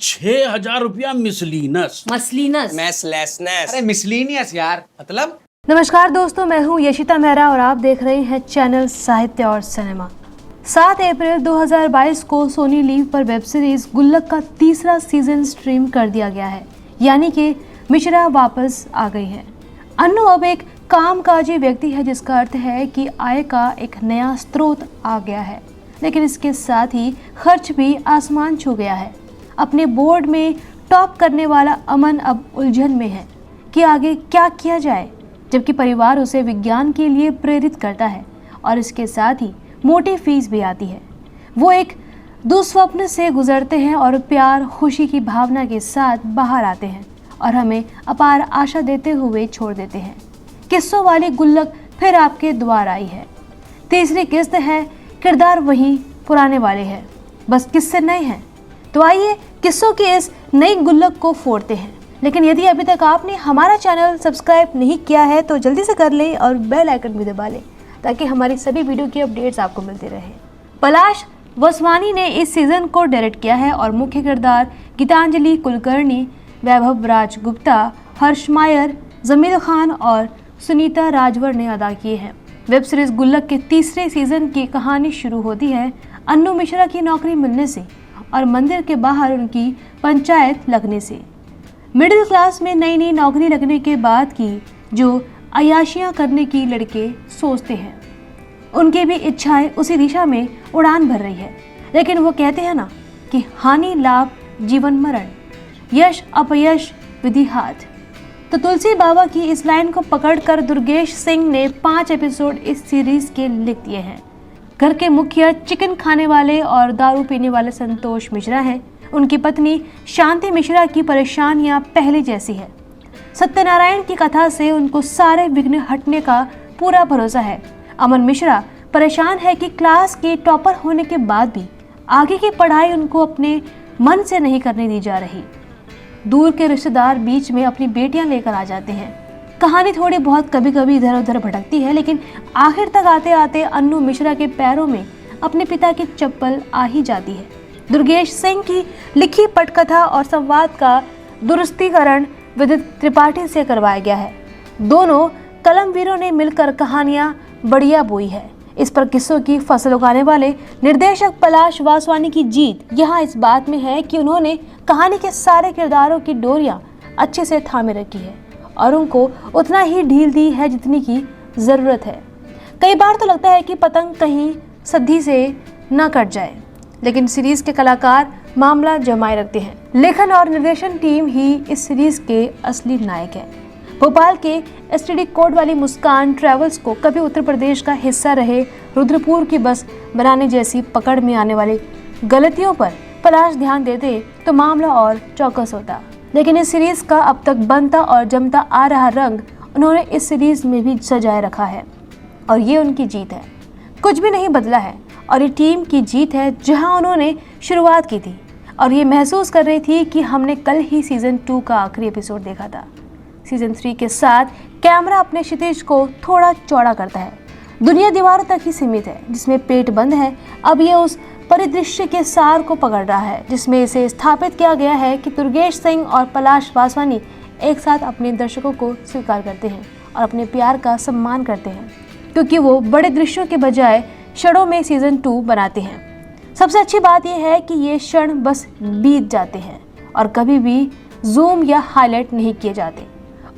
6,000 रुपया मिसलीनस। मैसलेसनेस। अरे मिसलीनियस यार, मतलब। नमस्कार दोस्तों, मैं हूँ यशिता मेहरा और आप देख रहे हैं चैनल साहित्य और सिनेमा। 7 अप्रैल 2022 को सोनी लीव पर वेब सीरीज गुल्लक का तीसरा सीजन स्ट्रीम कर दिया गया है, यानी कि मिश्रा वापस आ गई है। अन्नू अब एक कामकाजी व्यक्ति है, जिसका अर्थ है कि आय का एक नया स्रोत आ गया है, लेकिन इसके साथ ही खर्च भी आसमान छू गया है। अपने बोर्ड में टॉप करने वाला अमन अब उलझन में है कि आगे क्या किया जाए, जबकि परिवार उसे विज्ञान के लिए प्रेरित करता है और इसके साथ ही मोटी फीस भी आती है। वो एक दुस्वप्न से गुजरते हैं और प्यार खुशी की भावना के साथ बाहर आते हैं और हमें अपार आशा देते हुए छोड़ देते हैं। किस्सों वाली गुल्लक फिर आपके द्वार आई है। तीसरी किस्त है, किरदार वही पुराने वाले हैं, बस किस्से नए हैं। तो आइए किस्सों की इस नई गुल्लक को फोड़ते हैं। लेकिन यदि अभी तक आपने हमारा चैनल सब्सक्राइब नहीं किया है तो जल्दी से कर लें और बेल आइकन भी दबा लें, ताकि हमारी सभी वीडियो की अपडेट्स आपको मिलते रहें। पलाश वासवानी ने इस सीजन को डायरेक्ट किया है और मुख्य किरदार गीतांजलि कुलकर्णी, वैभव राज गुप्ता, हर्ष मायर, जमील खान और सुनीता राजवर ने अदा किए हैं। वेब सीरीज गुल्लक के तीसरे सीजन की कहानी शुरू होती है अन्नू मिश्रा की नौकरी मिलने से और मंदिर के बाहर उनकी पंचायत लगने से। मिडिल क्लास में नई नई नौकरी लगने के बाद की जो अय्याशियां करने की लड़के सोचते हैं, उनकी भी इच्छाएं उसी दिशा में उड़ान भर रही है। लेकिन वो कहते हैं ना कि हानि लाभ जीवन मरण, यश अपयश विधि हाथ। तो तुलसी बाबा की इस लाइन को पकड़कर दुर्गेश सिंह ने 5 एपिसोड इस सीरीज के लिख दिए हैं। घर के मुखिया चिकन खाने वाले और दारू पीने वाले संतोष मिश्रा हैं। उनकी पत्नी शांति मिश्रा की परेशानियां पहले जैसी है। सत्यनारायण की कथा से उनको सारे विघ्न हटने का पूरा भरोसा है। अमन मिश्रा परेशान है कि क्लास के टॉपर होने के बाद भी आगे की पढ़ाई उनको अपने मन से नहीं करने दी जा रही। दूर के रिश्तेदार बीच में अपनी बेटियां लेकर आ जाते हैं। कहानी थोड़ी बहुत कभी कभी इधर उधर भटकती है, लेकिन आखिर तक आते आते अन्नू मिश्रा के पैरों में अपने पिता की चप्पल आ ही जाती है। दुर्गेश सिंह की लिखी पटकथा और संवाद का दुरुस्तीकरण विदित त्रिपाठी से करवाया गया है। दोनों कलमवीरों ने मिलकर कहानियां बढ़िया बोई है। इस पर किस्सों की फसल उगाने वाले निर्देशक पलाश वासवानी की जीत यहाँ इस बात में है कि उन्होंने कहानी के सारे किरदारों की डोरियां अच्छे से थामे रखी है और उनको उतना ही ढील दी है जितनी की ज़रूरत है। कई बार तो लगता है कि पतंग कहीं सद्दी से न कट जाए, लेकिन सीरीज के कलाकार मामला जमाए रखते हैं। लेखन और निर्देशन टीम ही इस सीरीज के असली नायक है। भोपाल के एसटीडी कोड वाली मुस्कान ट्रेवल्स को कभी उत्तर प्रदेश का हिस्सा रहे रुद्रपुर की बस बनाने जैसी पकड़ में आने वाली गलतियों पर पलाश ध्यान देते तो मामला और चौकस होता। लेकिन इस सीरीज का अब तक बनता और जमता आ रहा रंग उन्होंने इस सीरीज में भी सजाए रखा है और ये उनकी जीत है। कुछ भी नहीं बदला है और ये टीम की जीत है, जहां उन्होंने शुरुआत की थी और ये महसूस कर रही थी कि हमने कल ही सीजन 2 का आखिरी एपिसोड देखा था। सीजन 3 के साथ कैमरा अपने क्षितिज को थोड़ा चौड़ा करता है। दुनिया दीवारों तक ही सीमित है, जिसमें पेट बंद है। अब ये उस परिदृश्य के सार को पकड़ रहा है, जिसमें इसे स्थापित किया गया है कि दुर्गेश सिंह और पलाश वासवानी एक साथ अपने दर्शकों को स्वीकार करते हैं और अपने प्यार का सम्मान करते हैं, क्योंकि वो बड़े दृश्यों के बजाय क्षणों में सीजन 2 बनाते हैं। सबसे अच्छी बात यह है कि ये क्षण बस बीत जाते हैं और कभी भी जूम या हाईलाइट नहीं किए जाते।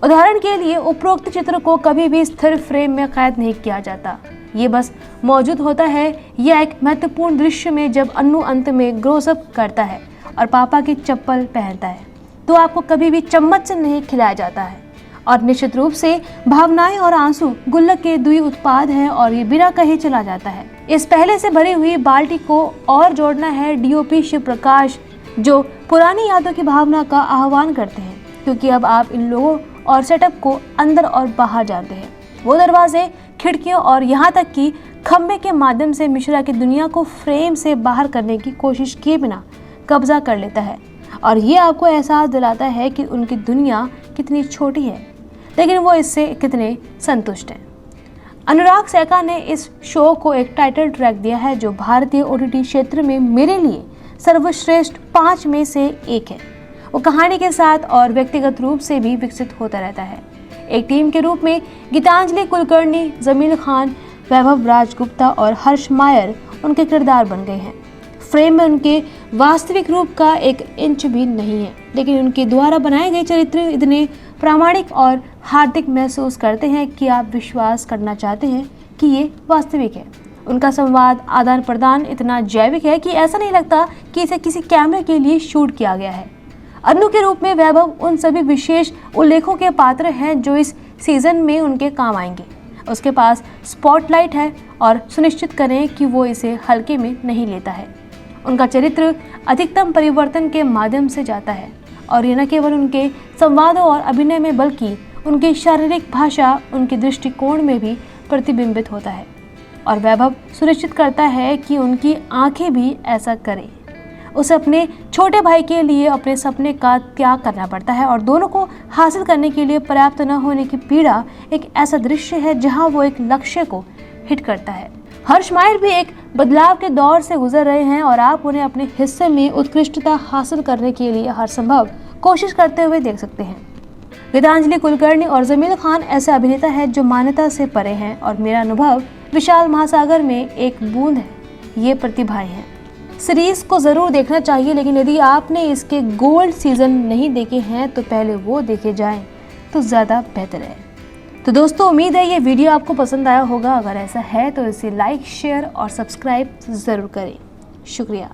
उदाहरण के लिए उपरोक्त चित्र को कभी भी स्थिर फ्रेम में कैद नहीं किया जाता। ये बस मौजूद होता है या एक महत्वपूर्ण दृश्य में जब अन्नू अंत में ग्रोसअप करता है और पापा की चप्पल पहनता है, तो आपको कभी भी चम्मच से नहीं खिलाया जाता है। और निश्चित रूप से भावनाएं और आंसू गुल्लक के दुई उत्पाद हैं और ये बिना कहे चला जाता है। इस पहले से भरी हुई बाल्टी को और जोड़ना है डीओपी शिव प्रकाश, जो पुरानी यादों की भावना का आह्वान करते हैं, क्योंकि अब आप इन लोगों और सेटअप को अंदर और बाहर जानते हैं। वो दरवाजे, खिड़कियों और यहाँ तक कि खम्भे के माध्यम से मिश्रा की दुनिया को फ्रेम से बाहर करने की कोशिश किए बिना कब्जा कर लेता है और ये आपको एहसास दिलाता है कि उनकी दुनिया कितनी छोटी है, लेकिन वो इससे कितने संतुष्ट हैं। अनुराग सैका ने इस शो को एक टाइटल ट्रैक दिया है जो भारतीय ओटीटी क्षेत्र में मेरे लिए सर्वश्रेष्ठ 5 में से एक है। वो कहानी के साथ और व्यक्तिगत रूप से भी विकसित होता रहता है। एक टीम के रूप में गीतांजलि कुलकर्णी, जमील खान, वैभव राजगुप्ता और हर्ष मायर उनके किरदार बन गए हैं। फ्रेम में उनके वास्तविक रूप का 1 इंच भी नहीं है, लेकिन उनके द्वारा बनाए गए चरित्र इतने प्रामाणिक और हार्दिक महसूस करते हैं कि आप विश्वास करना चाहते हैं कि ये वास्तविक है। उनका संवाद आदान प्रदान इतना जैविक है कि ऐसा नहीं लगता कि इसे किसी कैमरे के लिए शूट किया गया है। अन्नू के रूप में वैभव उन सभी विशेष उल्लेखों के पात्र हैं जो इस सीजन में उनके काम आएंगे। उसके पास स्पॉटलाइट है और सुनिश्चित करें कि वो इसे हल्के में नहीं लेता है। उनका चरित्र अधिकतम परिवर्तन के माध्यम से जाता है और ये न केवल उनके संवादों और अभिनय में बल्कि उनकी शारीरिक भाषा, उनके दृष्टिकोण में भी प्रतिबिंबित होता है। और वैभव सुनिश्चित करता है कि उनकी आंखें भी ऐसा करें। उसे अपने छोटे भाई के लिए अपने सपने का त्याग करना पड़ता है और दोनों को हासिल करने के लिए पर्याप्त न होने की पीड़ा एक ऐसा दृश्य है जहां वो एक लक्ष्य को हिट करता है। हर्ष मायर भी एक बदलाव के दौर से गुजर रहे हैं और आप उन्हें अपने हिस्से में उत्कृष्टता हासिल करने के लिए हर संभव कोशिश करते हुए देख सकते हैं। गीतांजलि कुलकर्णी और जमील खान ऐसे अभिनेता हैं जो मान्यता से परे हैं और मेरा अनुभव विशाल महासागर में एक बूंद है। ये प्रतिभाएं हैं। सीरीज को जरूर देखना चाहिए, लेकिन यदि आपने इसके गोल्ड सीजन नहीं देखे हैं तो पहले वो देखे जाएं तो ज़्यादा बेहतर है। तो दोस्तों, उम्मीद है ये वीडियो आपको पसंद आया होगा। अगर ऐसा है तो इसे लाइक, शेयर और सब्सक्राइब ज़रूर करें। शुक्रिया।